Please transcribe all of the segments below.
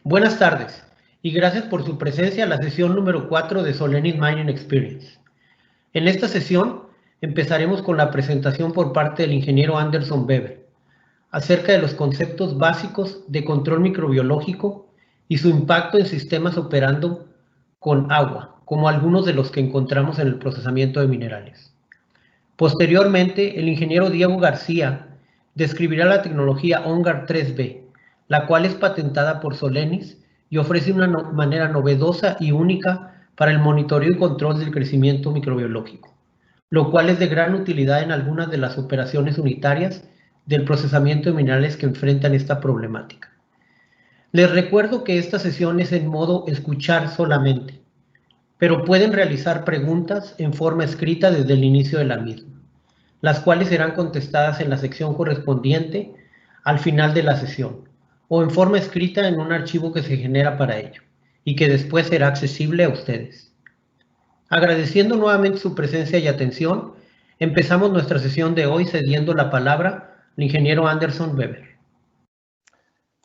Buenas tardes y gracias por su presencia a la sesión número 4 de Solenis Mining Experience. En esta sesión empezaremos con la presentación por parte del ingeniero Anderson Weber acerca de los conceptos básicos de control microbiológico y su impacto en sistemas operando con agua, como algunos de los que encontramos en el procesamiento de minerales. Posteriormente, el ingeniero Diego García describirá la tecnología OnGuard 3B, la cual es patentada por Solenis y ofrece una manera novedosa y única para el monitoreo y control del crecimiento microbiológico, lo cual es de gran utilidad en algunas de las operaciones unitarias del procesamiento de minerales que enfrentan esta problemática. Les recuerdo que esta sesión es en modo escuchar solamente, pero pueden realizar preguntas en forma escrita desde el inicio de la misma, las cuales serán contestadas en la sección correspondiente al final de la sesión, o en forma escrita en un archivo que se genera para ello, y que después será accesible a ustedes. Agradeciendo nuevamente su presencia y atención, empezamos nuestra sesión de hoy cediendo la palabra al ingeniero Anderson Weber.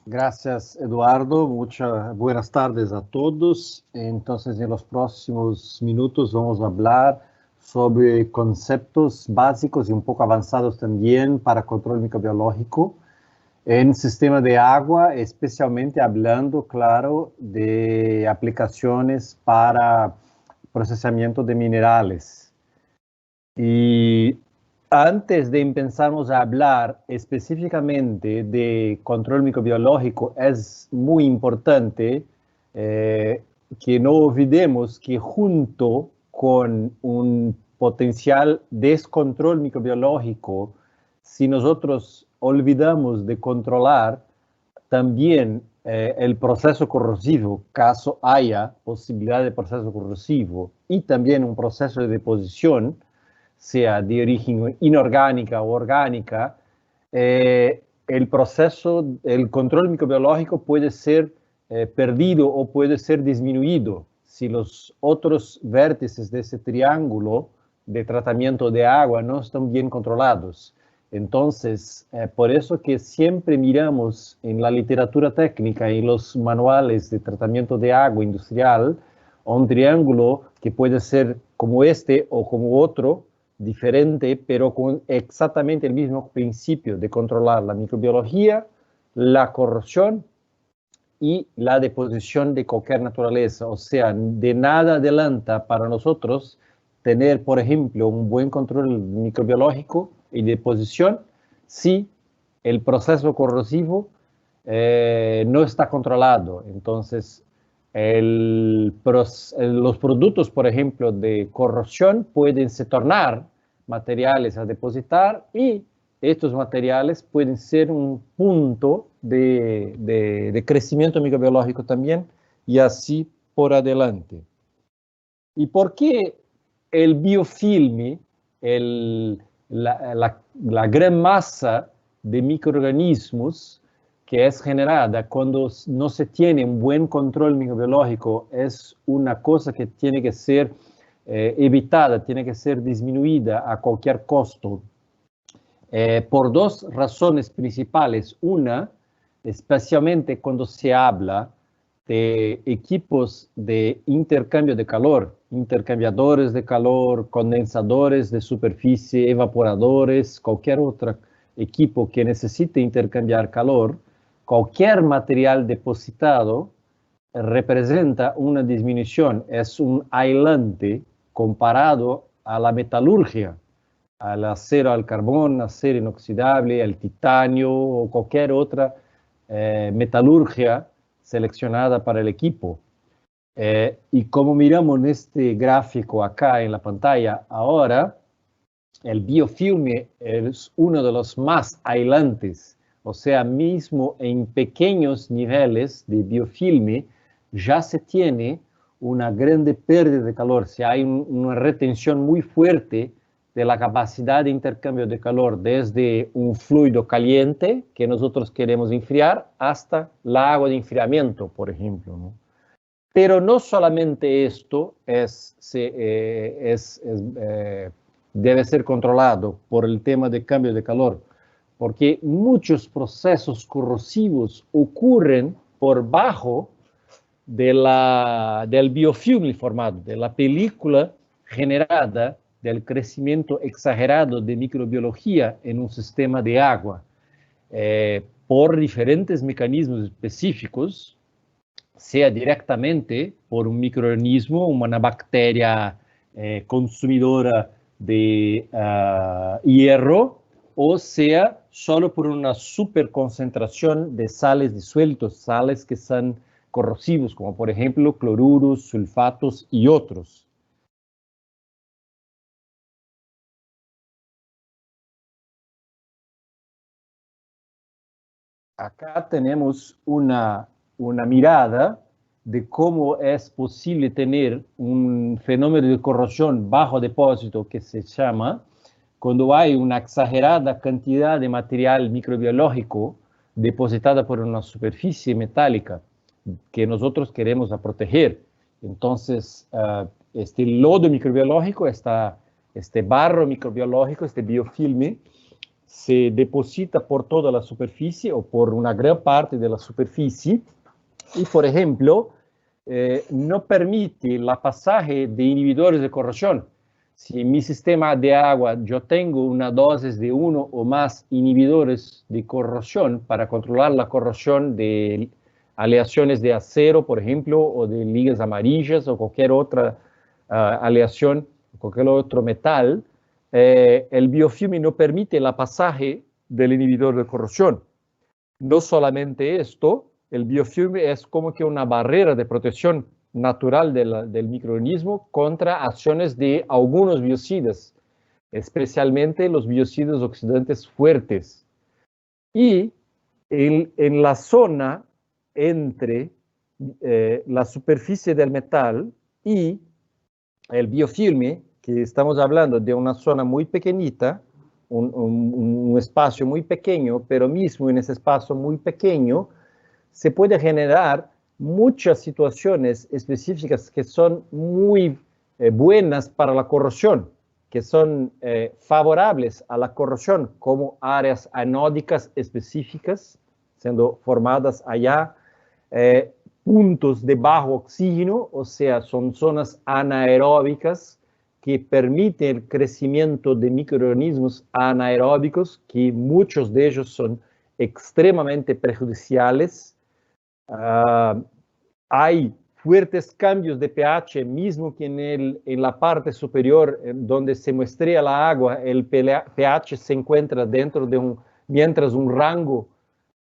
Gracias, Eduardo. Muchas buenas tardes a todos. Entonces, en los próximos minutos vamos a hablar sobre conceptos básicos y un poco avanzados también para control microbiológico en sistema de agua, especialmente hablando, claro, de aplicaciones para procesamiento de minerales. Y antes de empezarnos a hablar específicamente de control microbiológico, es muy importante que no olvidemos que junto con un potencial descontrol microbiológico, si nosotros olvidamos de controlar también el proceso corrosivo, caso haya posibilidad de proceso corrosivo, y también un proceso de deposición, sea de origen inorgánica o orgánica, el control microbiológico puede ser perdido o puede ser disminuido si los otros vértices de ese triángulo de tratamiento de agua no están bien controlados. Entonces, por eso que siempre miramos en la literatura técnica y los manuales de tratamiento de agua industrial un triángulo que puede ser como este o como otro, diferente, pero con exactamente el mismo principio de controlar la microbiología, la corrosión y la deposición de cualquier naturaleza. O sea, de nada adelanta para nosotros tener, por ejemplo, un buen control microbiológico y deposición si el proceso corrosivo no está controlado. Entonces, los productos, por ejemplo, de corrosión pueden se tornar materiales a depositar y estos materiales pueden ser un punto de crecimiento microbiológico también y así por adelante. ¿Y por qué el biofilme, la gran masa de microorganismos que es generada cuando no se tiene un buen control microbiológico es una cosa que tiene que ser evitada, tiene que ser disminuida a cualquier costo? Por dos razones principales. Una, especialmente cuando se habla de equipos de intercambio de calor, intercambiadores de calor, condensadores de superficie, evaporadores, cualquier otro equipo que necesite intercambiar calor, cualquier material depositado representa una disminución, es un aislante comparado a la metalurgia, al acero, al carbón, acero inoxidable, al titanio o cualquier otra metalurgia seleccionada para el equipo. Y como miramos en este gráfico acá en la pantalla ahora, el biofilme es uno de los más aislantes. O sea, mismo en pequeños niveles de biofilme ya se tiene una grande pérdida de calor. Si hay una retención muy fuerte de la capacidad de intercambio de calor desde un fluido caliente que nosotros queremos enfriar hasta la agua de enfriamiento, por ejemplo, ¿no? Pero no solamente esto debe ser controlado por el tema de cambio de calor, porque muchos procesos corrosivos ocurren por bajo del biofilm formado, de la película generada del crecimiento exagerado de microbiología en un sistema de agua, por diferentes mecanismos específicos, sea directamente por un microorganismo, una bacteria consumidora de hierro, o sea solo por una superconcentración de sales disueltos, sales que son corrosivos, como por ejemplo cloruros, sulfatos y otros. Acá tenemos una mirada de cómo es posible tener un fenómeno de corrosión bajo depósito que se llama cuando hay una exagerada cantidad de material microbiológico depositada por una superficie metálica que nosotros queremos proteger. Entonces, este lodo microbiológico, este barro microbiológico, este biofilme, se deposita por toda la superficie o por una gran parte de la superficie y, por ejemplo, no permite el pasaje de inhibidores de corrosión. Si en mi sistema de agua yo tengo una dosis de uno o más inhibidores de corrosión para controlar la corrosión de aleaciones de acero, por ejemplo, o de ligas amarillas o cualquier otra aleación, cualquier otro metal, el biofilm no permite el pasaje del inhibidor de corrosión. No solamente esto, el biofilm es como que una barrera de protección natural del microorganismo contra acciones de algunos biocidas, especialmente los biocidas oxidantes fuertes. Y en la zona entre la superficie del metal y el biofilme, que estamos hablando de una zona muy pequeñita, un espacio muy pequeño, pero mismo en ese espacio muy pequeño se puede generar muchas situaciones específicas que son muy buenas para la corrosión, que son favorables a la corrosión, como áreas anódicas específicas, siendo formadas allá, puntos de bajo oxígeno, o sea, son zonas anaeróbicas que permiten el crecimiento de microorganismos anaeróbicos, que muchos de ellos son extremadamente perjudiciales. Hay fuertes cambios de pH, mismo que en la parte superior, donde se muestrea la agua, el pH se encuentra dentro de mientras un rango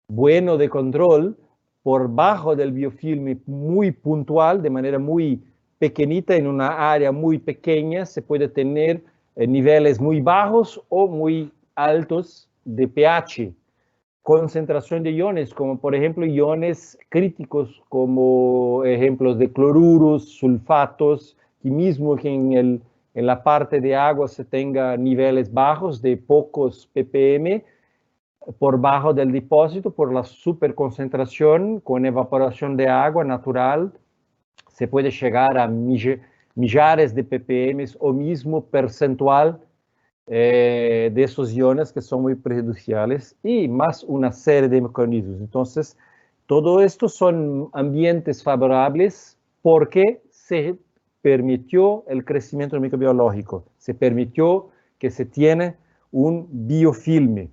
bueno de control, por bajo del biofilm muy puntual, de manera muy pequeñita, en una área muy pequeña, se puede tener niveles muy bajos o muy altos de pH. Concentración de iones, como por ejemplo iones críticos, como ejemplos de cloruros, sulfatos, y mismo que en la parte de agua se tenga niveles bajos de pocos ppm, por bajo del depósito, por la superconcentración con evaporación de agua natural, se puede llegar a millares de ppm o mismo percentual de esos iones que son muy prejudiciales y más una serie de mecanismos. Entonces, todo esto son ambientes favorables porque se permitió el crecimiento microbiológico, se permitió que se tiene un biofilme.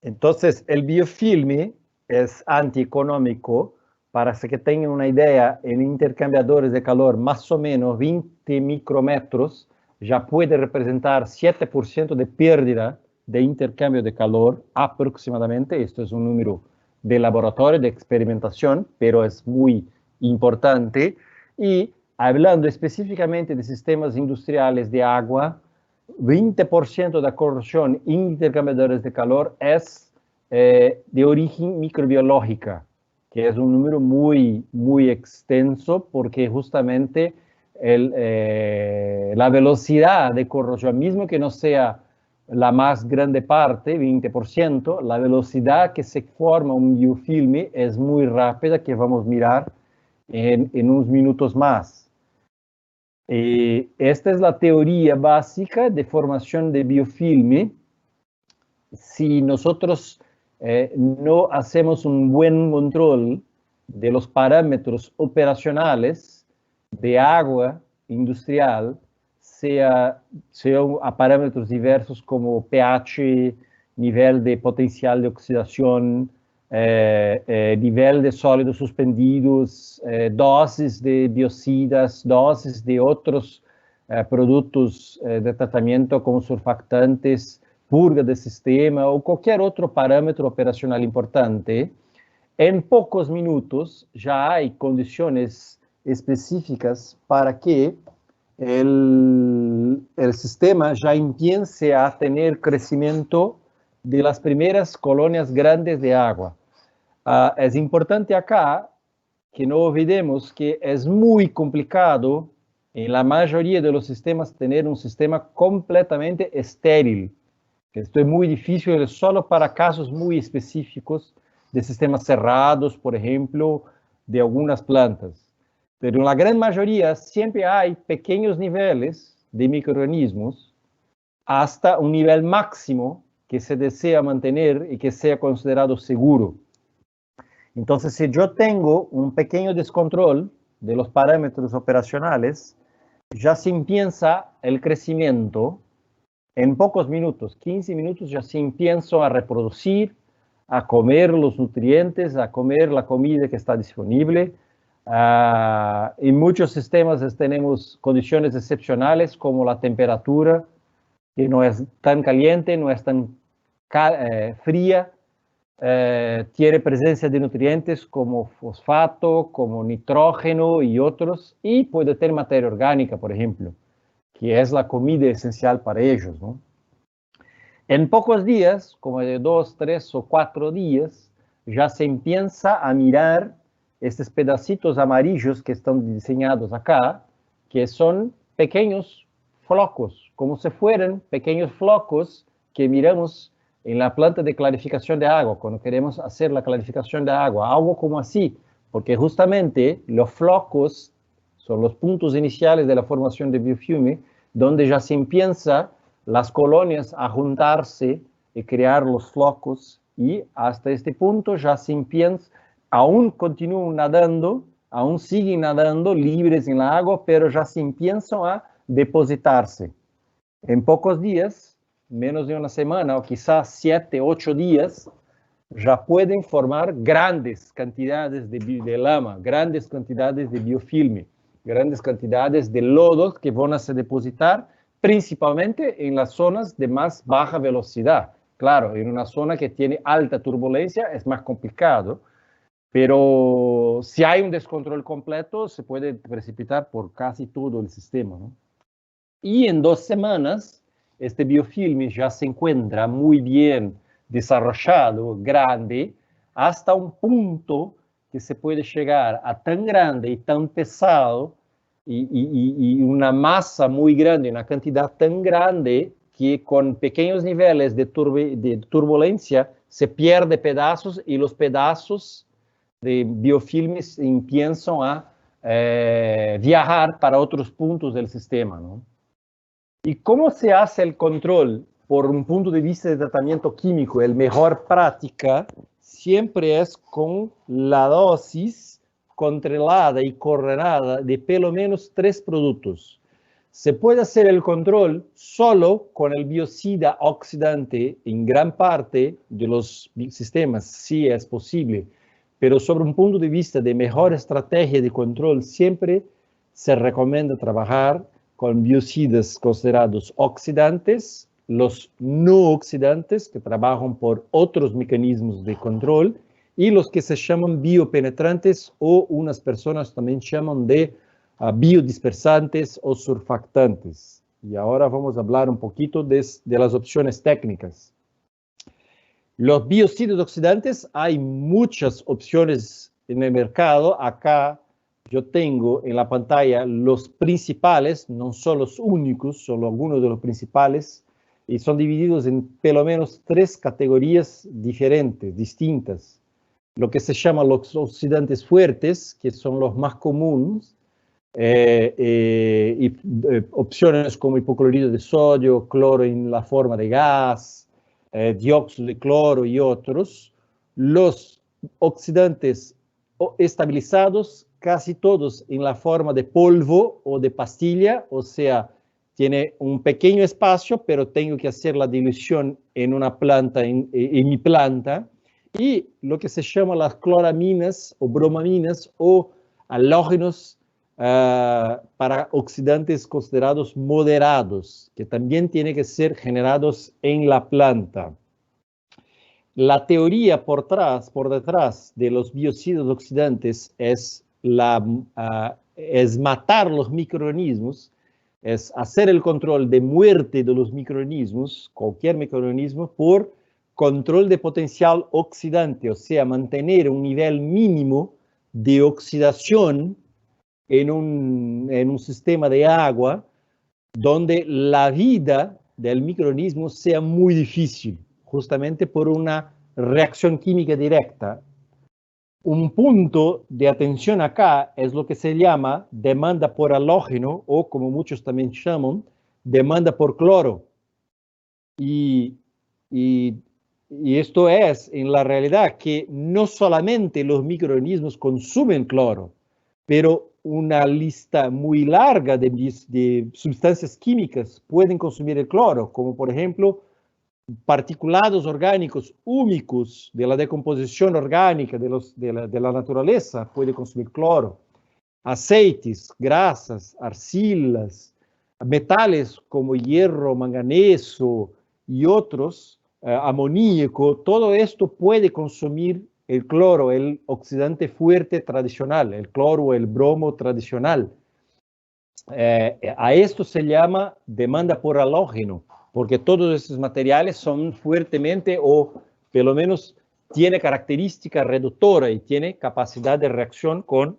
Entonces, el biofilme es antieconómico. Para que tengan una idea, en intercambiadores de calor, más o menos 20 micrometros ya puede representar 7% de pérdida de intercambio de calor aproximadamente. Esto es un número de laboratorio, de experimentación, pero es muy importante. Y hablando específicamente de sistemas industriales de agua, 20% de la corrosión en intercambiadores de calor es de origen microbiológica, que es un número muy, muy extenso porque justamente la velocidad de corrosión, mismo que no sea la más grande parte, 20%, la velocidad que se forma un biofilme es muy rápida, que vamos a mirar en unos minutos más. Esta es la teoría básica de formación de biofilme. Si nosotros no hacemos un buen control de los parámetros operacionales de agua industrial, sea a parámetros diversos como pH, nivel de potencial de oxidación, nivel de sólidos suspendidos, dosis de biocidas, dosis de otros productos de tratamiento como surfactantes, purga de sistema o cualquier otro parámetro operacional importante, en pocos minutos ya hay condiciones específicas para que el sistema ya empiece a tener crecimiento de las primeras colonias grandes de agua. Es importante acá que no olvidemos que es muy complicado en la mayoría de los sistemas tener un sistema completamente estéril. Esto es muy difícil solo para casos muy específicos de sistemas cerrados, por ejemplo, de algunas plantas. Pero en la gran mayoría siempre hay pequeños niveles de microorganismos hasta un nivel máximo que se desea mantener y que sea considerado seguro. Entonces, si yo tengo un pequeño descontrol de los parámetros operacionales, ya se empieza el crecimiento en pocos minutos, 15 minutos, ya se empieza a reproducir, a comer los nutrientes, a comer la comida que está disponible. En muchos sistemas tenemos condiciones excepcionales como la temperatura, que no es tan caliente, no es tan fría, tiene presencia de nutrientes como fosfato, como nitrógeno y otros, y puede tener materia orgánica, por ejemplo, que es la comida esencial para ellos, ¿no? En pocos días, como de 2, 3 o 4 días, ya se empieza a mirar estos pedacitos amarillos que están diseñados acá, que son pequeños flocos, como si fueran pequeños flocos que miramos en la planta de clarificación de agua, cuando queremos hacer la clarificación de agua, algo como así, porque justamente los flocos son los puntos iniciales de la formación de biofilme, donde ya se empieza las colonias a juntarse y crear los flocos, y hasta este punto ya se empieza, aún continúan nadando, aún siguen nadando libres en la agua, pero ya se empiezan a depositarse. En pocos días, menos de una semana o quizás 7, 8 días, ya pueden formar grandes cantidades de lama, grandes cantidades de biofilme, grandes cantidades de lodos que van a se depositar principalmente en las zonas de más baja velocidad. Claro, en una zona que tiene alta turbulencia es más complicado, pero si hay un descontrol completo, se puede precipitar por casi todo el sistema, ¿no? Y en 2 semanas, este biofilme ya se encuentra muy bien desarrollado, grande, hasta un punto que se puede llegar a tan grande y tan pesado y una masa muy grande, una cantidad tan grande que con pequeños niveles de turbulencia se pierde pedazos y los pedazos de biofilmes empiezan a viajar para otros puntos del sistema, ¿no? ¿Y cómo se hace el control? Por un punto de vista de tratamiento químico, el mejor práctica siempre es con la dosis controlada y coordinada de pelo menos 3 productos. Se puede hacer el control solo con el biocida oxidante en gran parte de los sistemas, sí es posible, pero sobre un punto de vista de mejor estrategia de control, siempre se recomienda trabajar con biocidas considerados oxidantes, los no oxidantes que trabajan por otros mecanismos de control y los que se llaman biopenetrantes o unas personas también llaman de biodispersantes o surfactantes. Y ahora vamos a hablar un poquito de las opciones técnicas. Los biocidas oxidantes, hay muchas opciones en el mercado. Acá yo tengo en la pantalla los principales, no son los únicos, solo algunos de los principales, y son divididos en pelo menos 3 categorías diferentes, distintas. lo que se llama los oxidantes fuertes, que son los más comunes, opciones como hipoclorito de sodio, cloro en la forma de gas, dióxido de cloro y otros. Los oxidantes estabilizados, casi todos en la forma de polvo o de pastilla, o sea, tiene un pequeño espacio, pero tengo que hacer la dilución en una planta, en mi planta. Y lo que se llama las cloraminas o bromaminas o halógenos para oxidantes considerados moderados, que también tienen que ser generados en la planta. La teoría por detrás de los biocidas oxidantes es matar los microorganismos, es hacer el control de muerte de los microorganismos, cualquier microorganismo, por control de potencial oxidante, o sea, mantener un nivel mínimo de oxidación en un sistema de agua donde la vida del microorganismo sea muy difícil, justamente por una reacción química directa. Un punto de atención acá es lo que se llama demanda por halógeno, o como muchos también llaman, demanda por cloro. Y esto es, en la realidad, que no solamente los microorganismos consumen cloro, pero una lista muy larga de sustancias químicas pueden consumir el cloro, como por ejemplo particulados orgánicos húmicos de la decomposición orgánica de la naturaleza puede consumir cloro. Aceites, grasas, arcilas, metales como hierro, manganeso y otros, amoníaco, todo esto puede consumir el cloro, el oxidante fuerte tradicional, el cloro o el bromo tradicional. A esto se llama demanda por halógeno, porque todos estos materiales son fuertemente, o por lo menos tiene característica reductora y tiene capacidad de reacción con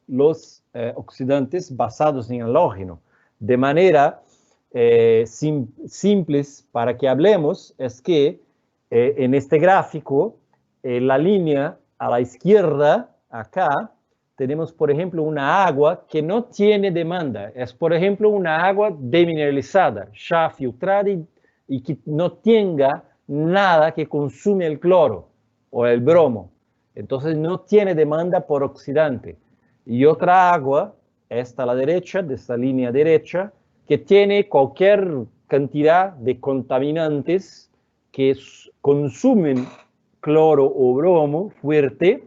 los oxidantes basados en halógeno. De manera simples para que hablemos es que en este gráfico, la línea a la izquierda, acá, tenemos, por ejemplo, una agua que no tiene demanda. Es, por ejemplo, una agua demineralizada, ya filtrada y que no tenga nada que consume el cloro o el bromo. Entonces, no tiene demanda por oxidante. Y otra agua, esta a la derecha, de esta línea derecha, que tiene cualquier cantidad de contaminantes que consumen cloro o bromo fuerte,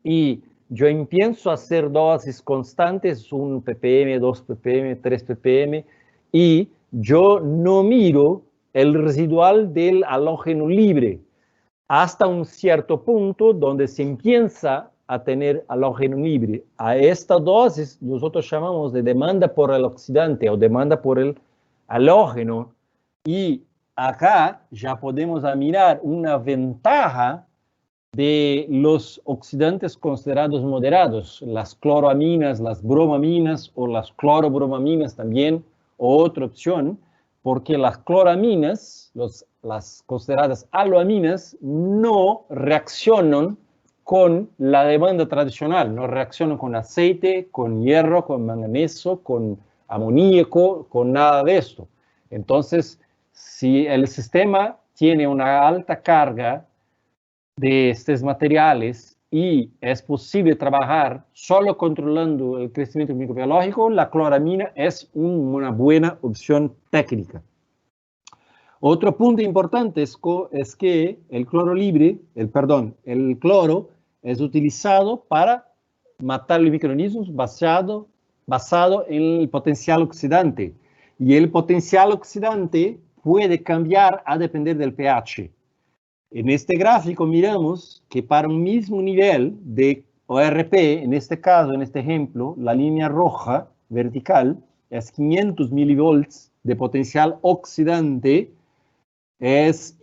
y yo empiezo a hacer dosis constantes, 1 ppm, 2 ppm, 3 ppm, y yo no miro el residual del halógeno libre hasta un cierto punto donde se empieza a tener halógeno libre. A esta dosis nosotros llamamos de demanda por el oxidante o demanda por el halógeno, y acá ya podemos mirar una ventaja de los oxidantes considerados moderados, las cloroaminas, las bromaminas o las clorobromaminas también, o otra opción, porque las cloraminas, las consideradas haloaminas, no reaccionan con la demanda tradicional, no reaccionan con aceite, con hierro, con manganeso, con amoníaco, con nada de esto. Entonces, si el sistema tiene una alta carga de estos materiales y es posible trabajar solo controlando el crecimiento microbiológico, la cloramina es una buena opción técnica. Otro punto importante es que el cloro libre, el cloro es utilizado para matar los microorganismos basado en el potencial oxidante. Y el potencial oxidante puede cambiar a depender del pH. En este gráfico miramos que para un mismo nivel de ORP, en este caso, en este ejemplo, la línea roja vertical es 500 milivolts de potencial oxidante. Es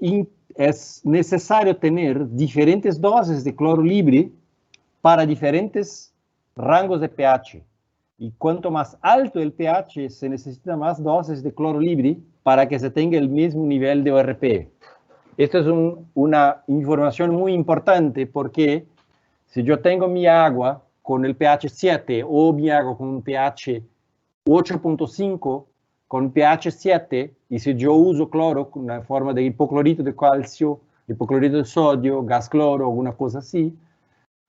necesario tener diferentes dosis de cloro libre para diferentes rangos de pH. Y cuanto más alto el pH, se necesita más dosis de cloro libre para que se tenga el mismo nivel de ORP. Esta es una información muy importante porque si yo tengo mi agua con el pH 7 o mi agua con un pH 8.5 con pH 7, y si yo uso cloro con una forma de hipoclorito de calcio, hipoclorito de sodio, gas cloro, alguna cosa así,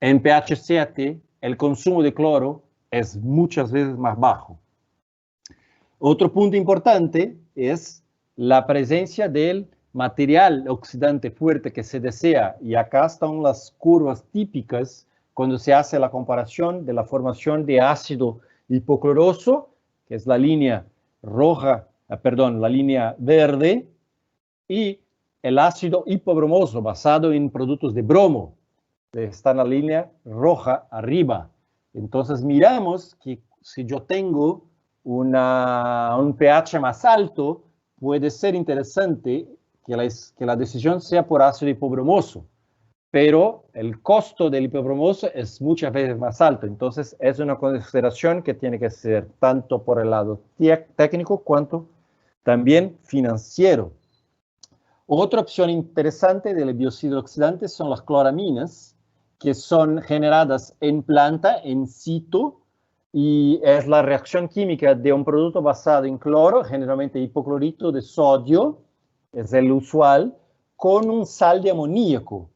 en pH 7 el consumo de cloro es muchas veces más bajo. Otro punto importante es la presencia del material oxidante fuerte que se desea, y acá están las curvas típicas cuando se hace la comparación de la formación de ácido hipocloroso, que es la línea roja, la línea verde, y el ácido hipobromoso basado en productos de bromo, que está en la línea roja arriba. Entonces miramos que si yo tengo un pH más alto, puede ser interesante que la decisión sea por ácido hipobromoso, pero el costo del hipobromoso es muchas veces más alto. Entonces es una consideración que tiene que ser tanto por el lado técnico cuanto también financiero. Otra opción interesante del biocidio oxidante son las cloraminas, que son generadas en planta, in situ, y es la reacción química de un producto basado en cloro, generalmente hipoclorito de sodio, es el usual, con un sal de amoníaco.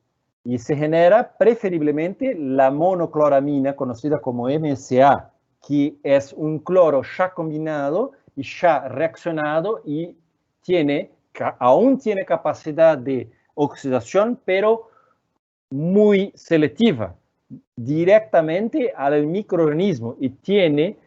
Y se genera preferiblemente la monocloramina, conocida como MSA, que es un cloro ya combinado y ya reaccionado y aún tiene capacidad de oxidación, pero muy selectiva, directamente al microorganismo, y tiene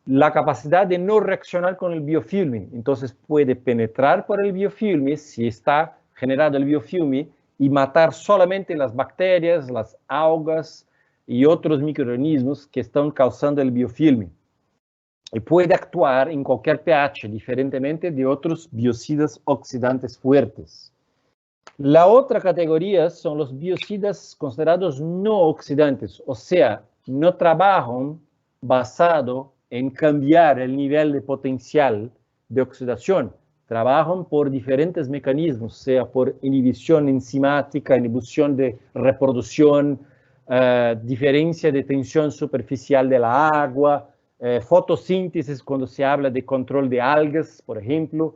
la capacidad de no reaccionar con el biofilme. Entonces puede penetrar por el biofilme si está generado el biofilme y matar solamente las bacterias, las algas y otros microorganismos que están causando el biofilme. Y puede actuar en cualquier pH, diferentemente de otros biocidas oxidantes fuertes. La otra categoría son los biocidas considerados no oxidantes, o sea, no trabajan basado en cambiar el nivel de potencial de oxidación. Trabajan por diferentes mecanismos, sea por inhibición enzimática, inhibición de reproducción, diferencia de tensión superficial de la agua, fotosíntesis cuando se habla de control de algas, por ejemplo,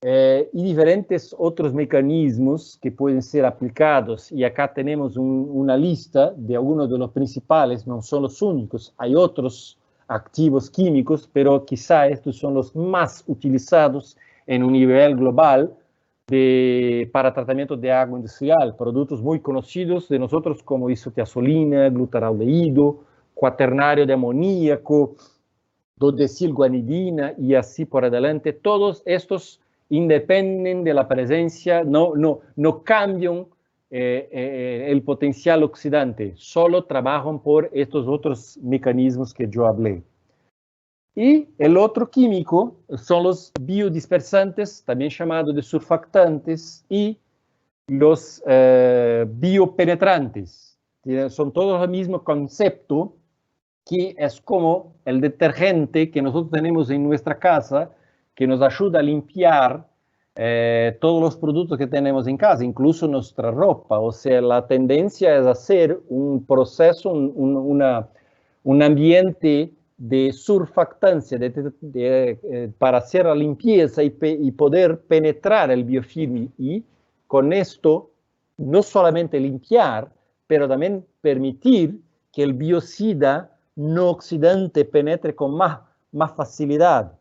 y diferentes otros mecanismos que pueden ser aplicados. Y acá tenemos una lista de algunos de los principales, no son los únicos, hay otros activos químicos, pero quizá estos son los más utilizados en un nivel global para tratamiento de agua industrial. Productos muy conocidos de nosotros como isotiazolina, glutaraldehído, cuaternario de amoníaco, dodecilguanidina y así por adelante. Todos estos independen de la presencia, no cambian el potencial oxidante, solo trabajan por estos otros mecanismos que yo hablé. Y el otro químico son los biodispersantes, también llamados de surfactantes, y los biopenetrantes. Son todos el mismo concepto, que es como el detergente que nosotros tenemos en nuestra casa, que nos ayuda a limpiar todos los productos que tenemos en casa, incluso nuestra ropa. O sea, la tendencia es hacer un proceso, un ambiente de surfactancia para hacer la limpieza y poder penetrar el biofilm, y con esto no solamente limpiar, pero también permitir que el biocida no oxidante penetre con más facilidad.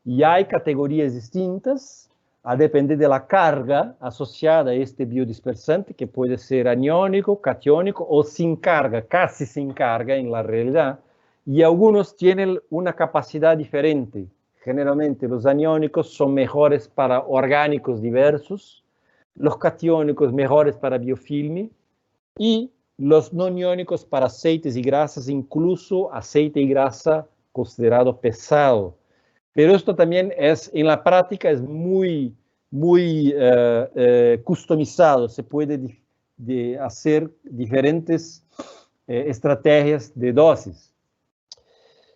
Y hay categorías distintas a depender de la carga asociada a este biodispersante, que puede ser aniónico, catiónico o sin carga, casi sin carga en la realidad. Y algunos tienen una capacidad diferente. Generalmente los aniónicos son mejores para orgánicos diversos, los catiónicos mejores para biofilme, y los no iónicos para aceites y grasas, incluso aceite y grasa considerado pesado. Pero esto también en la práctica es muy customizado. Se puede hacer diferentes estrategias de dosis.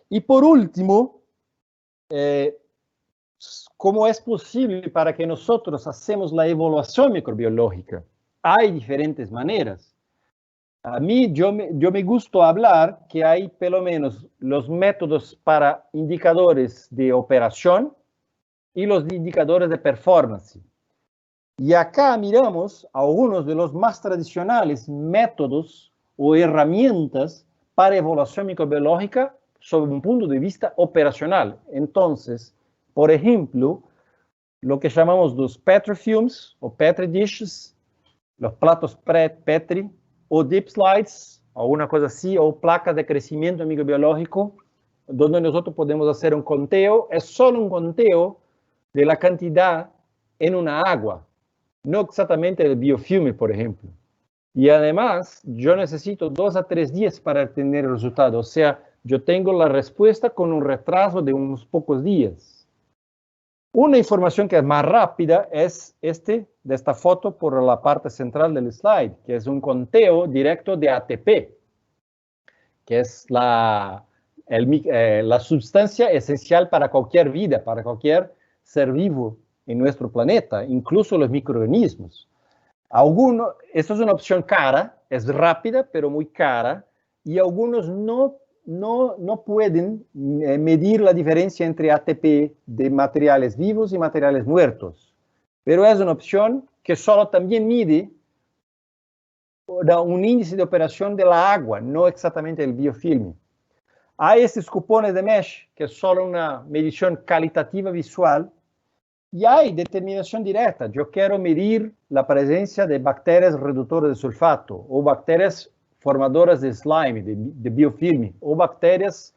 Y por último, cómo es posible para que nosotros hacemos la evaluación microbiológica. Hay diferentes maneras. A mí, yo me gusta hablar que hay pelo menos los métodos para indicadores de operación y los indicadores de performance. Y acá miramos algunos de los más tradicionales métodos o herramientas para evaluación microbiológica sobre un punto de vista operacional. Entonces, por ejemplo, lo que llamamos los Petri films o Petri dishes, los platos Petri o deep slides, o una cosa así, o placas de crecimiento microbiológico, donde nosotros podemos hacer un conteo. Es solo un conteo de la cantidad en una agua, no exactamente el biofilm, por ejemplo. Y además, yo necesito 2 a 3 días para tener el resultado. O sea, yo tengo la respuesta con un retraso de unos pocos días. Una información que es más rápida es de esta foto por la parte central del slide, que es un conteo directo de ATP, que es la sustancia esencial para cualquier vida, para cualquier ser vivo en nuestro planeta, incluso los microorganismos. Esto es una opción cara, es rápida, pero muy cara, y algunos no pueden medir la diferencia entre ATP de materiales vivos y materiales muertos. Pero es una opción que solo también mide un índice de operación de la agua, no exactamente el biofilm. Hay estos cupones de mesh, que es solo una medición calitativa visual, y hay determinación directa. Yo quiero medir la presencia de bacterias reductoras de sulfato o bacterias formadoras de slime, de biofilm, o bacterias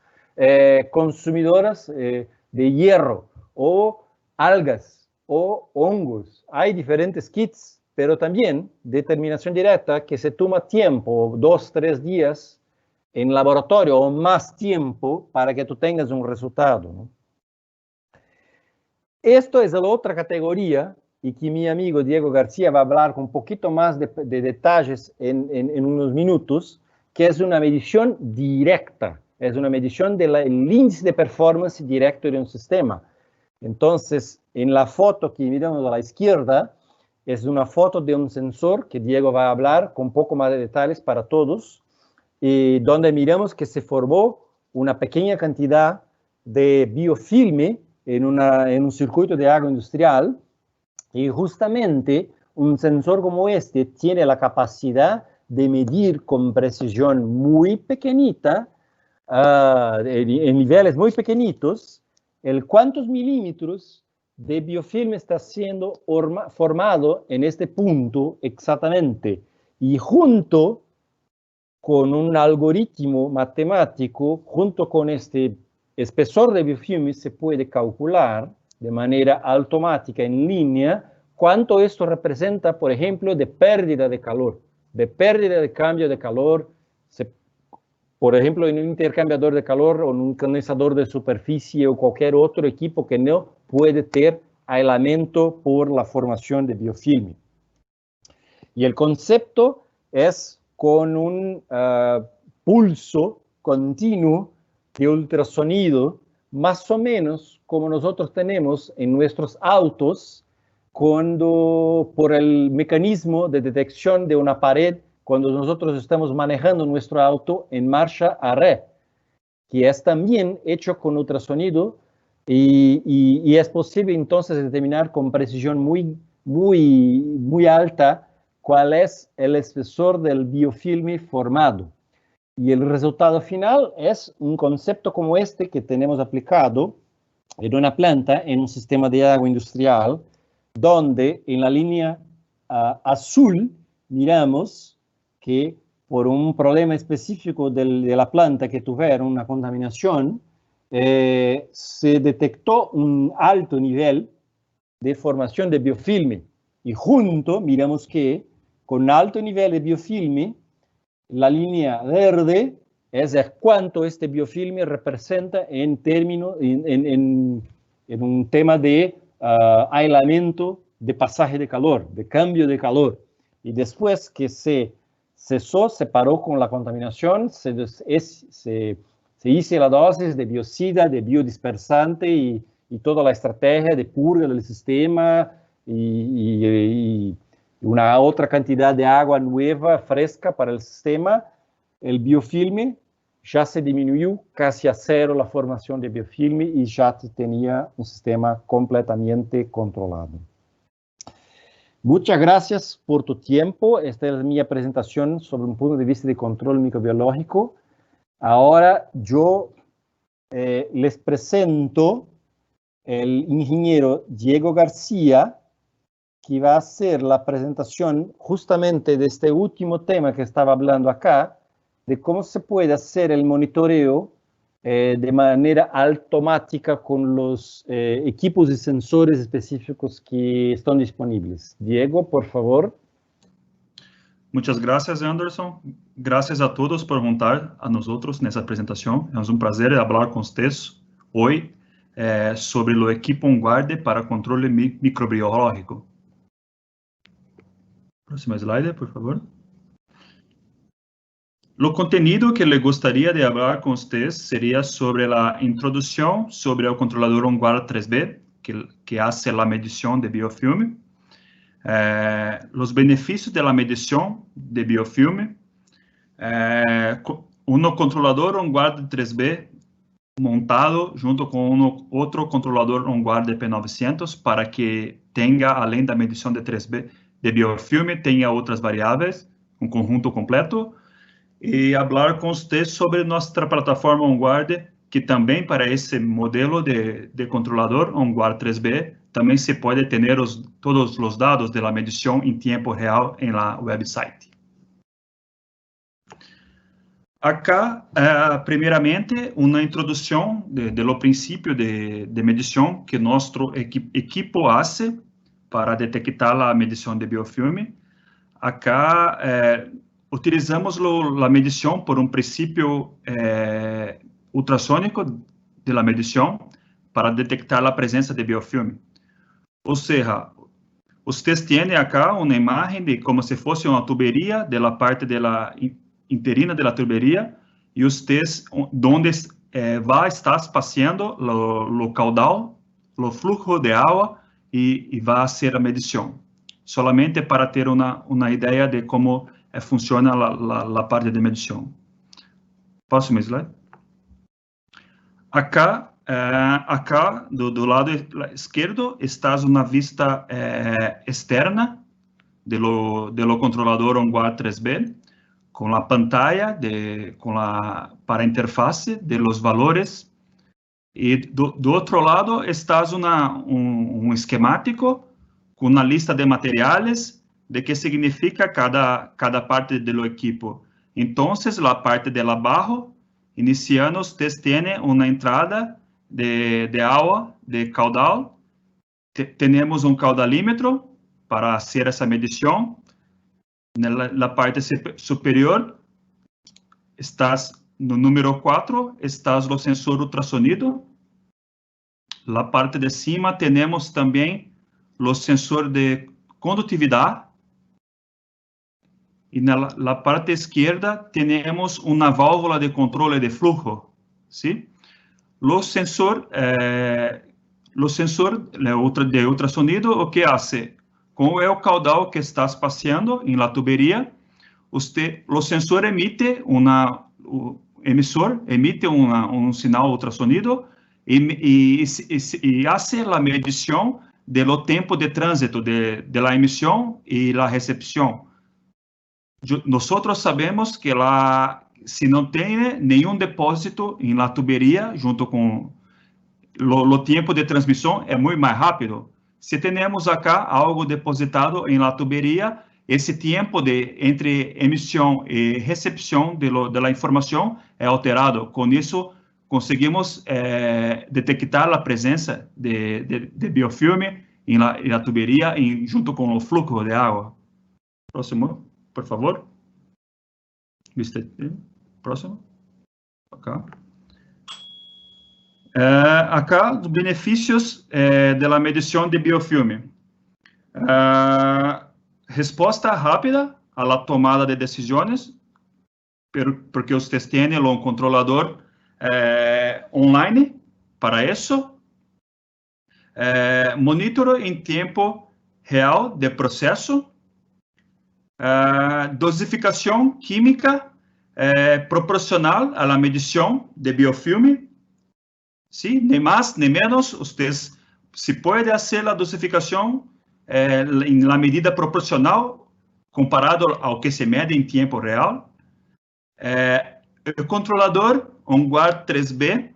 consumidoras de hierro, o algas, o hongos. Hay diferentes kits, pero también determinación directa que se toma tiempo, 2, 3 días en laboratorio o más tiempo para que tú tengas un resultado, ¿no? Esto es la otra categoría y que mi amigo Diego García va a hablar con un poquito más de detalles en unos minutos, que es una medición directa, es una medición del índice de performance directo de un sistema. Entonces, en la foto que miramos a la izquierda, es una foto de un sensor que Diego va a hablar con un poco más de detalles para todos, y donde miramos que se formó una pequeña cantidad de biofilm en un circuito de agua industrial, y justamente un sensor como este tiene la capacidad de medir con precisión muy pequeñita, en niveles muy pequeñitos, cuántos milímetros de biofilm está siendo formado en este punto exactamente. Y junto con un algoritmo matemático, junto con este espesor de biofilm, se puede calcular de manera automática en línea cuánto esto representa, por ejemplo, de pérdida de calor, de pérdida de cambio de calor, por ejemplo, en un intercambiador de calor o en un condensador de superficie o cualquier otro equipo que no puede tener aislamiento por la formación de biofilm. Y el concepto es con un pulso continuo de ultrasonido, más o menos como nosotros tenemos en nuestros autos cuando por el mecanismo de detección de una pared cuando nosotros estamos manejando nuestro auto en marcha arrière, que es también hecho con ultrasonido y es posible entonces determinar con precisión muy alta cuál es el espesor del biofilm formado. Y el resultado final es un concepto como este que tenemos aplicado en una planta, en un sistema de agua industrial, donde en la línea azul miramos que por un problema específico de la planta que tuvieron una contaminación, se detectó un alto nivel de formación de biofilm. Y junto miramos que con alto nivel de biofilm, la línea verde es cuánto este biofilm representa en un tema de aislamiento de pasaje de calor, de cambio de calor. Y después que se cesó, se paró con la contaminación, se hizo la dosis de biocida, de biodispersante y y toda la estrategia de purga del sistema y una otra cantidad de agua nueva, fresca para el sistema, el biofilme ya se disminuyó casi a cero la formación de biofilme y ya tenía un sistema completamente controlado. Muchas gracias por tu tiempo. Esta es mi presentación sobre un punto de vista de control microbiológico. Ahora yo les presento el ingeniero Diego García, que va a hacer la presentación justamente de este último tema que estaba hablando acá, de cómo se puede hacer el monitoreo de manera automática con los equipos y sensores específicos que están disponibles. Diego, por favor. Muchas gracias, Anderson. Gracias a todos por juntar a nosotros en esta presentación. Es un placer hablar con ustedes hoy sobre el equipo OnGuard para control microbiológico. Próximo slide, por favor. Lo contenido que le gustaría de hablar con ustedes sería sobre la introducción sobre el controlador OnGuard 3B, que hace la medición de biofilme, los beneficios de la medición de biofilme, un controlador OnGuard 3B montado junto con otro controlador OnGuard P900 para que tenga, além da medição de 3B de biofilme, tenha outras variáveis, um conjunto completo, e falar com vocês sobre nossa plataforma OnGuard, que também para esse modelo de controlador OnGuard 3B, também se pode ter todos os dados da medição em tempo real em la website. Acá, primeiramente, uma introdução do princípio de medição que nosso equipo faz para detectar a medição de biofilme. Acá, utilizamos a medição por um princípio ultrassônico de medição para detectar a presença de biofilme. Ou seja, vocês têm acá uma imagem de como se fosse uma tuberia da parte interna da tuberia e vocês onde vai estar passeando o caudal, o fluxo de água e vai ser a medição. Solamente para ter uma ideia de como funciona a parte de medição. Próximo slide. Acá do lado esquerdo está uma vista externa do controlador OnGuard 3B, com a pantalla para a interface de los valores. E do outro lado está um esquemático com uma lista de materiais de que significa cada parte do equipo. Então, a parte de abaixo, iniciando, vocês têm uma entrada de água, de caudal. Temos um caudalímetro para fazer essa medição. Na parte superior, estás no número 4, estás o sensor ultrassonido. Na parte de cima, temos também o sensor de condutividade. E na parte esquerda, temos uma válvula de controle de fluxo. ¿Sí? O sensor de ultrassonido, o que faz? Com o caudal que está passeando em la tuberia, o sensor emite um sinal ultrassonido e faz a medição do tempo de trânsito de la emissão e la recepção. Nós sabemos que se não tem nenhum depósito em la tuberia, junto com o tempo de transmissão é muito mais rápido. Se temos acá algo depositado em la tuberia, esse tempo entre emissão e recepção da informação é alterado. Com isso, conseguimos detectar a presença de biofilme em la tuberia junto com o fluxo de água. Próximo, por favor. Próximo. Acá. Acá, os benefícios da medição de biofilme. Resposta rápida à tomada de decisões, porque vocês têm um controlador online para isso. Monitoro em tempo real de processo, dosificação química proporcional à la medição de biofilme, ¿sí? Ni más ni menos, ustedes se puede hacer la dosificación en la medida proporcional comparado ao que se mede em tempo real. O controlador OnGuard 3B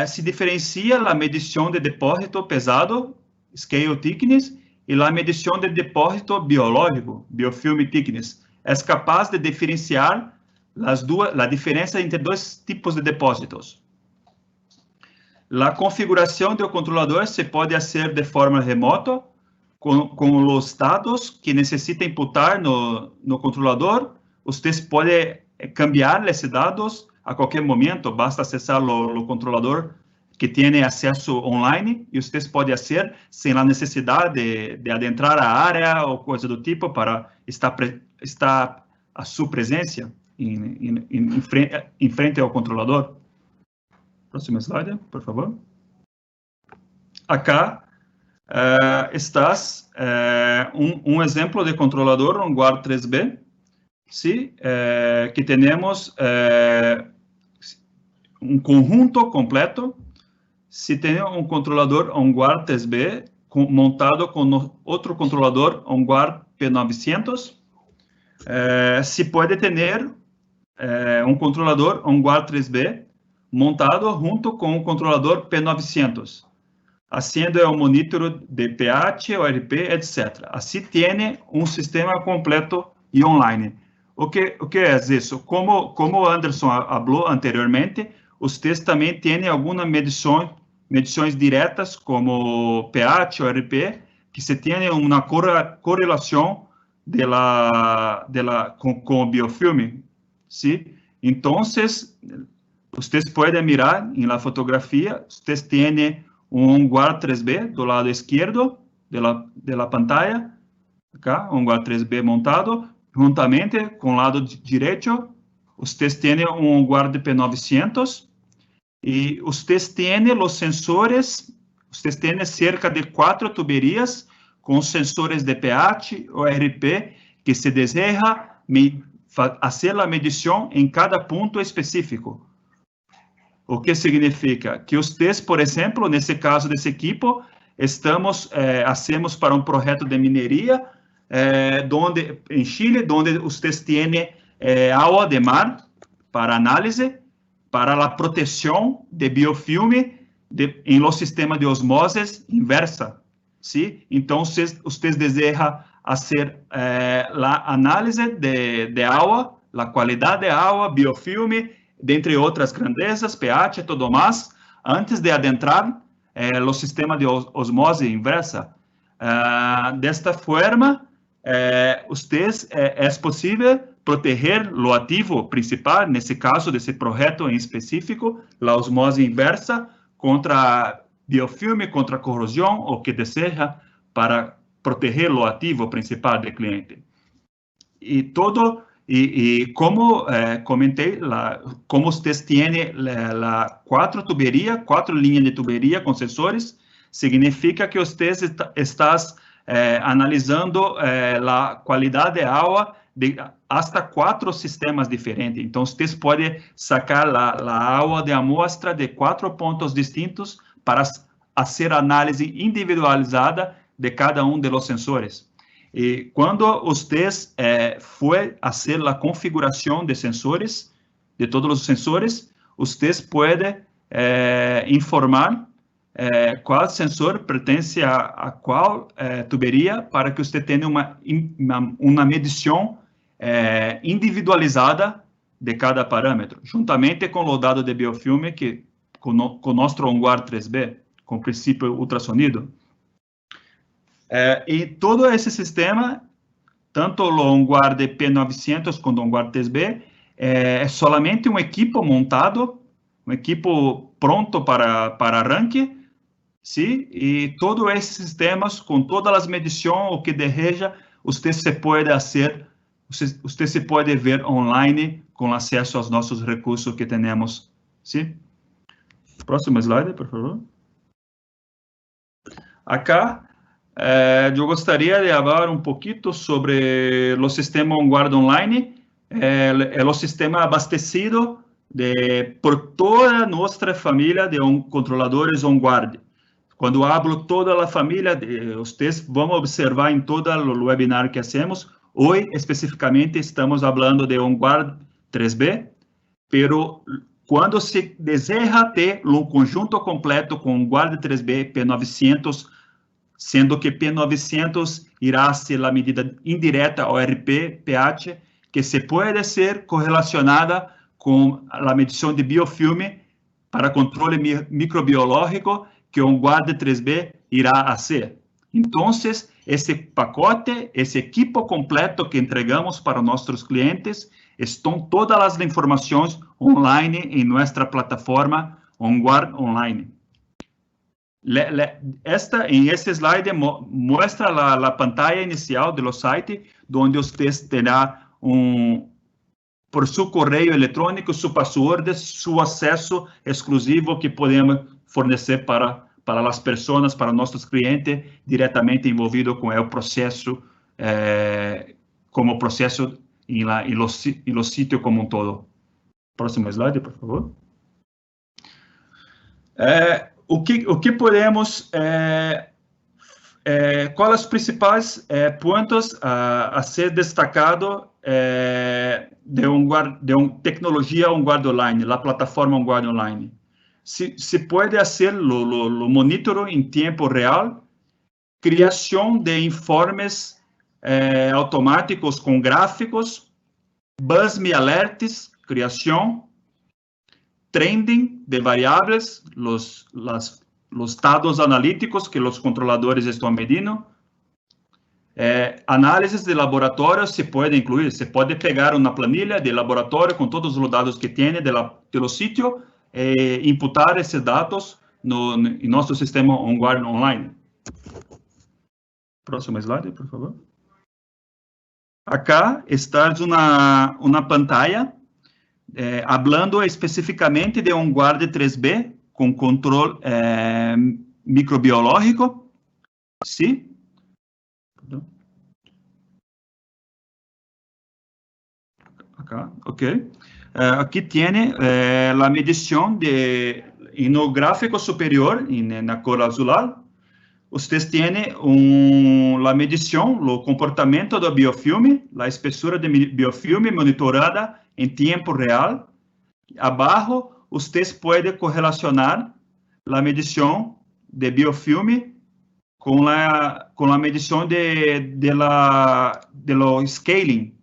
se diferencia la medição de depósito pesado, scale thickness, e la medição de depósito biológico, biofilm thickness. É capaz de diferenciar a diferença entre dois tipos de depósitos. A configuração do controlador se pode fazer de forma remota, com os dados que necessita imputar no controlador. Vocês podem cambiar esses dados a qualquer momento, basta acessar o controlador que tem acesso online, e vocês podem fazer sem a necessidade de adentrar a área ou coisa do tipo para estar a sua presença em frente ao controlador. Próximo slide, por favor. Acá está exemplo de controlador OnGuard 3B, ¿sí? Que temos conjunto completo. Se tem controlador OnGuard 3B montado com outro controlador OnGuard P900, se pode ter controlador OnGuard 3B montado junto com o controlador P900, haciendo o monitor de pH, ORP, etc. Assim tem sistema completo e online. O que é isso? Como o Anderson falou anteriormente, vocês também têm algumas medições diretas, como pH, ORP, que se tem uma correlação com o biofilme, ¿sí? Então, vocês podem mirar na fotografia, vocês têm OnGuard 3B do lado esquerdo da pantalla, acá, OnGuard 3B montado, juntamente com o lado direito, vocês têm OnGuard P900, e vocês têm os sensores, vocês têm cerca de 4 tuberias com sensores de pH, ORP, que se deseja fazer a medição em cada ponto específico. O que significa? Que vocês, por exemplo, nesse caso desse equipo, hacemos para um projeto de mineria em Chile, onde vocês têm água de mar para análise, para a proteção de biofilme em los sistema de osmose inversa, ¿sí? Então, vocês desejam fazer a análise de água, a qualidade de água, biofilme, dentre outras grandezas, pH e tudo mais, antes de adentrar o sistema de osmose inversa. Desta forma, é possível proteger o ativo principal, nesse caso desse projeto em específico, a osmose inversa, contra biofilme, contra corrosão, o que deseja, para proteger o ativo principal do cliente. E como comentei, como vocês têm 4 linhas de tuberia com sensores, significa que vocês estão analisando a qualidade de água de hasta 4 sistemas diferentes. Então, vocês podem sacar a água de amostra de 4 pontos distintos para fazer análise individualizada de cada dos sensores. E quando vocês for fazer a configuração de sensores, de todos os sensores, vocês podem informar qual sensor pertence a qual tuberia, para que você tenha uma medição individualizada de cada parâmetro, juntamente com o dado de biofilme, com o nosso OnGuard 3B, com o princípio ultrassonido. E todo esse sistema, tanto o OnGuard P900 quanto o OnGuard 3B, é somente um equipo montado, um equipo pronto para arranque, sim? E todos esses sistemas, com todas as medições, o que deseja, você se pode ver online com acesso aos nossos recursos que temos, sim? Próximo slide, por favor. Acá, eu gostaria de falar um pouquinho sobre o sistema OnGuard Online, o sistema abastecido por toda nossa família de controladores OnGuard. Quando hablo toda a família, vocês vão observar em todo o webinar que hacemos, hoje especificamente estamos falando de OnGuard 3B, pero quando se deseja ter um conjunto completo com OnGuard 3B P900, sendo que P900 irá ser a medida indireta ORP pH, que se pode ser correlacionada com a medição de biofilme para controle microbiológico que o OnGuard 3B irá fazer. Então, esse pacote, esse equipo completo que entregamos para nossos clientes, estão todas as informações online em nossa plataforma OnGuard Online. Em esse slide mostra a pantalla inicial do site, onde você terá por seu correio eletrônico, seu password, seu acesso exclusivo que podemos fornecer para as pessoas, para nossos clientes, diretamente envolvidos com o processo, como processo em lo sítio como um todo. Próximo slide, por favor. O que podemos, quais os principais pontos a ser destacado de tecnologia OnGuard Online, a plataforma OnGuard Online? Se pode fazer o monitor em tempo real, criação de informes automáticos com gráficos, buzz me alerts, criação, trending de variáveis, os dados analíticos que os controladores estão medindo, análises de laboratório se pode incluir, se pode pegar uma planilha de laboratório com todos os dados que tem do sítio e imputar esses dados em nosso sistema OnGuard Online. Próximo slide, por favor. Acá está uma pantalla hablando especificamente de OnGuard 3B com controle microbiológico. ¿Sí? Acá, ok. Aqui tem a medição no gráfico superior, na cor azulada. Vocês têm a medição, o comportamento do biofilme, a espessura de biofilme monitorada em tempo real. Abaixo, vocês podem correlacionar a medição de biofilme com a medição do scaling,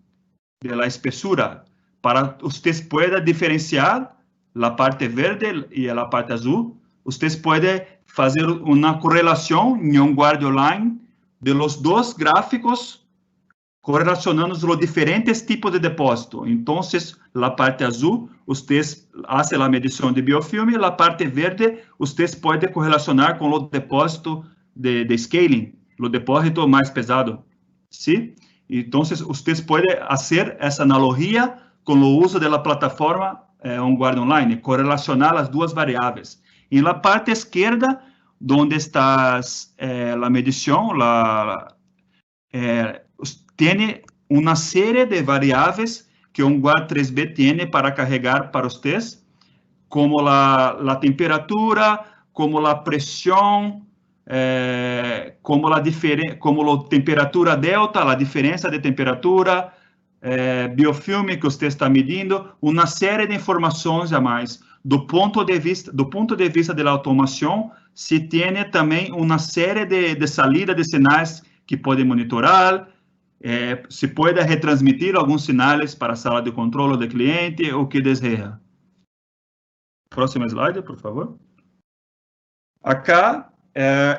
da espessura, para vocês poderem diferenciar a parte verde e a parte azul. Vocês podem fazer uma correlação em OnGuard Online de los dois gráficos, correlacionando os diferentes tipos de depósito. Então, a parte azul, vocês fazem a medição de biofilme, a parte verde, vocês podem correlacionar com o depósito de scaling, o depósito mais pesado. ¿Sí? Então, vocês podem fazer essa analogia com o uso da plataforma OnGuard Online, correlacionar as duas variáveis. Em la parte esquerda, onde está a medição, tem uma série de variáveis que OnGuard 3B tem para carregar para vocês, como a temperatura, como a pressão, como a temperatura delta, a diferença de temperatura, biofilme que você está medindo, uma série de informações a mais. Do ponto de vista da automação, se tem também uma série de saída de sinais que pode monitorar, se pode retransmitir alguns sinais para a sala de controle do cliente, o que deseja. Próximo slide, por favor. Acá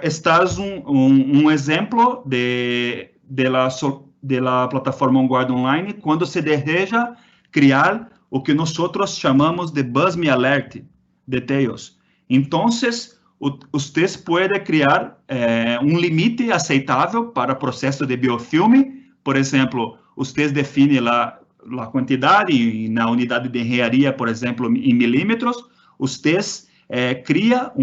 está exemplo da plataforma OnGuard Online quando se deseja criar o que nós chamamos de Buzz Me Alert Details. Então, vocês podem criar limite aceitável para o processo de biofilme. Por exemplo, vocês definem a quantidade na unidade de engenharia, por exemplo, em milímetros. Vocês criam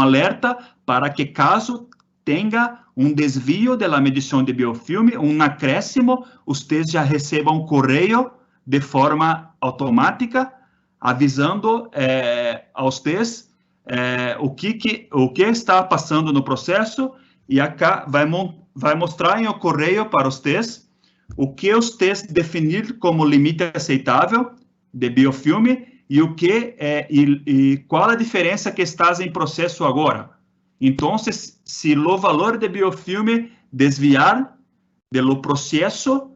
alerta para que caso tenha desvio da medição de biofilme, acréscimo, vocês já recebam correio de forma automática, avisando a vocês o que está passando no processo, e acá vai mostrar em o correio para vocês o que vocês definir como limite aceitável de biofilme e qual a diferença que estás em processo agora. Então, se o valor de biofilme desviar do processo,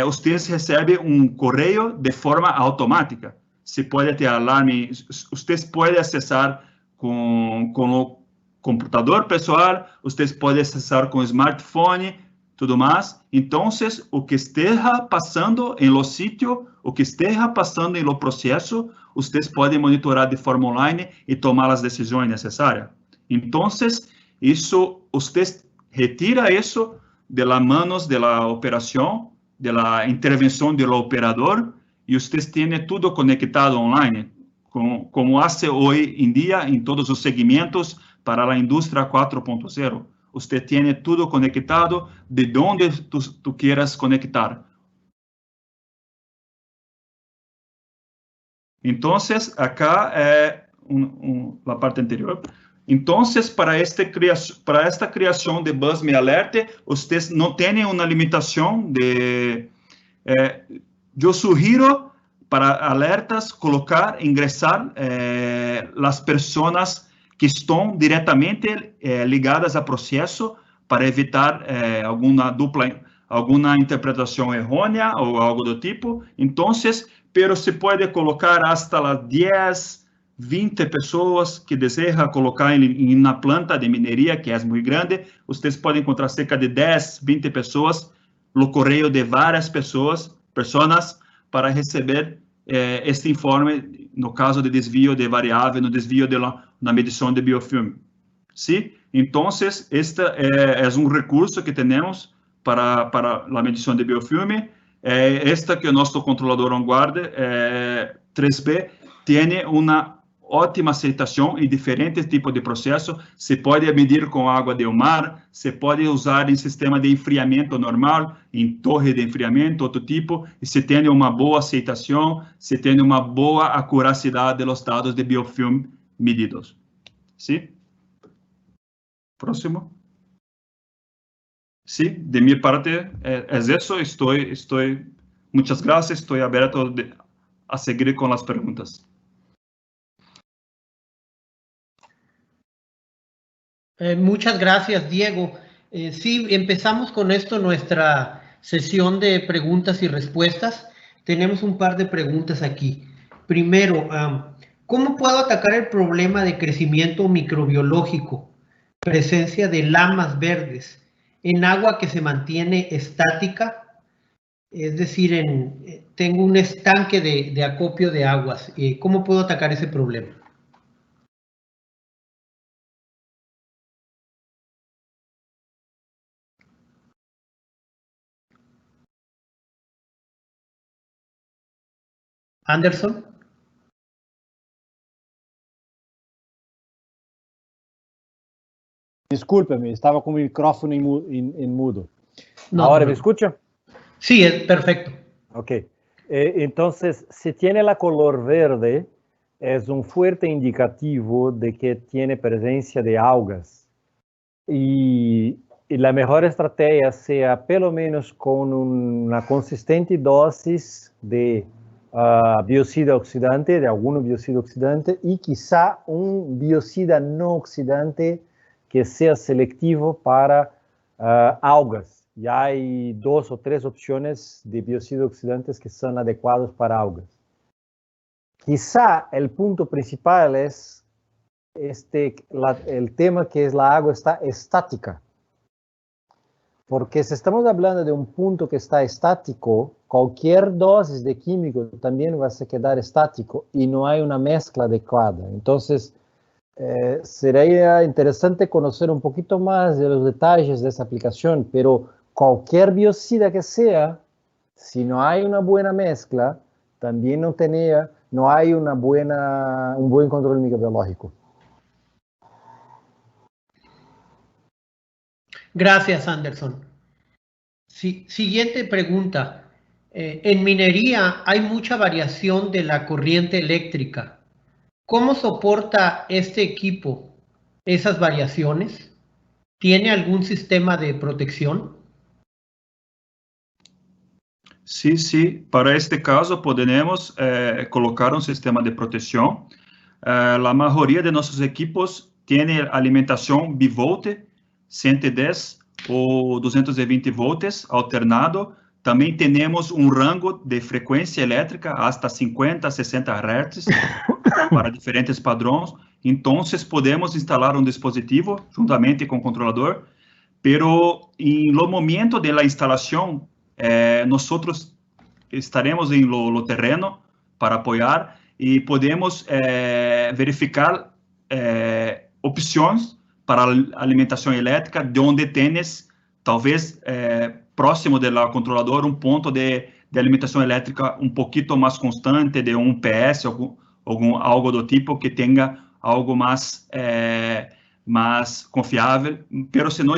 vocês recebem correio de forma automática. Se pode ter alarme, vocês podem acessar com o computador pessoal, vocês podem acessar com o smartphone, tudo mais. Então, o que esteja passando em lo sítio, o que esteja passando em lo processo, vocês podem monitorar de forma online e tomar as decisões necessárias. Então, vocês retira isso de las manos de la operação, de la intervenção do operador, e vocês têm tudo conectado online, como hace hoje em dia em todos os segmentos para a indústria 4.0. Você tem tudo conectado de onde tu quieras conectar. Então, acá a parte anterior. Então, para esta criação de Buzz Me Alert, vocês não têm uma limitação de... eu sugiro para alertas ingressar as pessoas que estão diretamente ligadas ao processo para evitar alguma interpretação errônea ou algo do tipo. Então, pero se pode colocar hasta las 10, 20 pessoas que desejam colocar em uma planta de mineria que é muito grande. Vocês podem encontrar cerca de 10, 20 pessoas, no correio de várias pessoas para receber este informe no caso de desvio de variável, no desvio na medição de biofilme. ¿Sí? Então, este é recurso que temos para a medição de biofilme. Esta que o nosso controlador on-guard 3B tem uma ótima aceitação em diferentes tipos de processo. Se pode medir com água do mar, se pode usar em sistema de enfriamento normal, em torre de enfriamento, outro tipo, e se tem uma boa aceitação, se tem uma boa acuracidade dos dados de biofilme medidos. Sim? Próximo. Sim, de minha parte é isso. Estou. Muitas graças. Estou aberto a seguir com as perguntas. Muchas gracias, Diego. Sí, empezamos con esto nuestra sesión de preguntas y respuestas. Tenemos un par de preguntas aquí. Primero, ¿cómo puedo atacar el problema de crecimiento microbiológico, presencia de lamas verdes en agua que se mantiene estática? Es decir, tengo un estanque de acopio de aguas. ¿Cómo puedo atacar ese problema? Anderson. Discúlpeme, estaba con mi micrófono en mudo. No, ¿Ahora no. me escucha? Sí, es perfecto. Ok. Entonces, si tiene la color verde, es un fuerte indicativo de que tiene presencia de algas. Y la mejor estrategia sea, pelo menos con una consistente dosis de biocida oxidante, de algún biocida oxidante, y quizá un biocida no oxidante que sea selectivo para algas. Ya hay 2 o 3 opciones de biocidas oxidantes que son adecuados para algas. Quizá el punto principal es el tema que es la agua está estática. Porque si estamos hablando de un punto que está estático, cualquier dosis de químico también va a quedar estático y no hay una mezcla adecuada. Entonces, sería interesante conocer un poquito más de los detalles de esa aplicación, pero cualquier biocida que sea, si no hay una buena mezcla, también no hay un buen control microbiológico. Gracias, Anderson. Siguiente pregunta. En minería hay mucha variación de la corriente eléctrica. ¿Cómo soporta este equipo esas variaciones? ¿Tiene algún sistema de protección? Sí. Para este caso podemos colocar un sistema de protección. La mayoría de nuestros equipos tiene alimentación bivolt, 110 o 220 volts alternado. También tenemos un rango de frecuencia eléctrica hasta 50, 60 Hz para diferentes padrões. Entonces podemos instalar un dispositivo juntamente con controlador, pero en lo momento de la instalación, nosotros estaremos en lo terreno para apoyar y podemos verificar opciones para alimentación eléctrica donde tienes, talvez, próximo del controlador, un punto de alimentación eléctrica un poquito más constante, de un PS o algo do tipo que tenga algo más confiável. Pero se não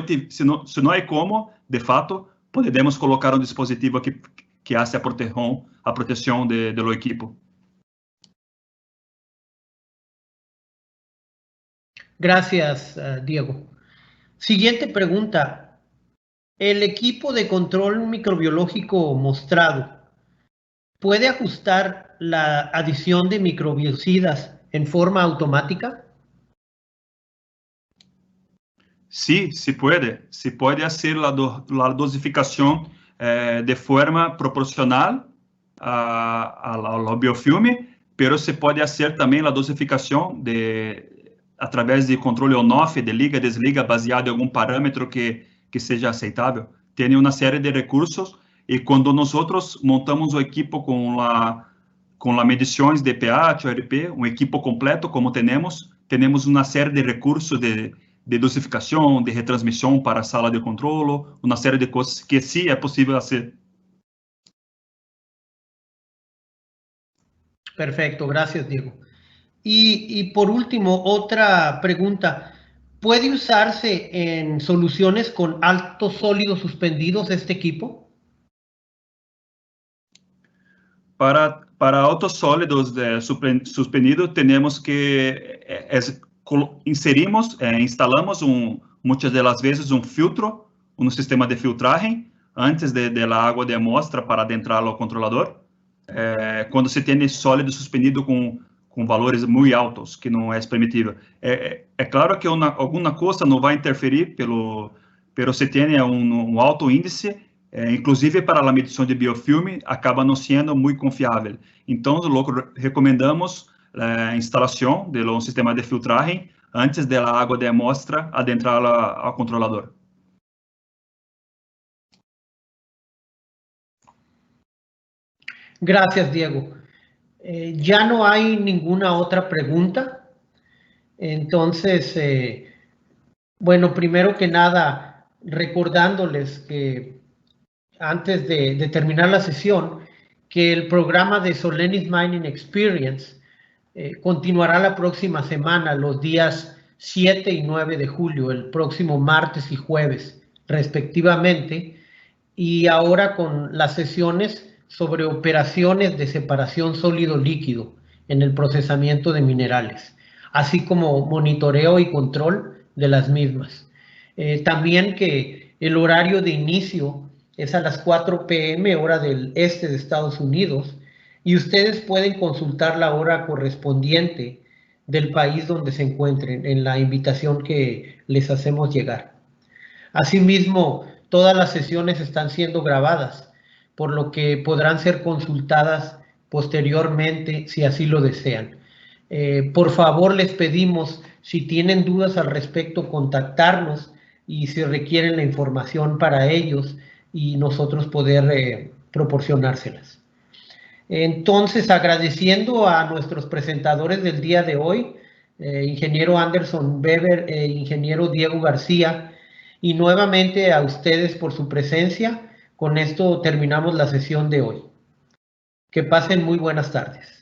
é como, de fato, podemos colocar um dispositivo que hace a proteção do equipo. Gracias, Diego. Siguiente pregunta. ¿El equipo de control microbiológico mostrado puede ajustar la adición de microbiocidas en forma automática? Sí, se puede hacer la dosificación de forma proporcional al biofilme, pero se puede hacer también la dosificación a través de controle on-off, de liga, desliga, baseado en algún parámetro que seja aceitável. Tiene una serie de recursos y cuando nosotros montamos un equipo con las mediciones de pH o RP, un equipo completo como tenemos una serie de recursos de dosificação, de retransmissão para a sala de controle, uma série de coisas que sim é possível fazer. Perfecto, gracias, Diego. Y por último, otra pregunta. ¿Puede usarse en soluciones con altos sólidos suspendidos este equipo? Para altos sólidos suspendidos, tenemos que inserimos, instalamos muitas das vezes um filtro, um sistema de filtragem antes da água de amostra para adentrar ao controlador. Quando se tem sólido suspendido com valores muito altos, que não é permitido. É claro que alguma coisa não vai interferir, pero se tem um alto índice, inclusive para a medição de biofilme, acaba não sendo muito confiável. Então, recomendamos a instalação de um sistema de filtragem antes da água de amostra adentrar ao controlador. Gracias, Diego. Ya no hay ninguna otra pregunta. Entonces, bueno, primero que nada, recordándoles que antes de terminar la sesión, que el programa de Solenis Mining Experience continuará la próxima semana, los días 7 y 9 de julio, el próximo martes y jueves, respectivamente, y ahora con las sesiones sobre operaciones de separación sólido-líquido en el procesamiento de minerales, así como monitoreo y control de las mismas. También que el horario de inicio es a las 4 p.m. hora del este de Estados Unidos, y ustedes pueden consultar la hora correspondiente del país donde se encuentren en la invitación que les hacemos llegar. Asimismo, todas las sesiones están siendo grabadas, por lo que podrán ser consultadas posteriormente si así lo desean. Por favor, les pedimos, si tienen dudas al respecto, contactarnos y si requieren la información para ellos y nosotros poder proporcionárselas. Entonces, agradeciendo a nuestros presentadores del día de hoy, ingeniero Anderson Weber e ingeniero Diego García, y nuevamente a ustedes por su presencia. Con esto terminamos la sesión de hoy. Que pasen muy buenas tardes.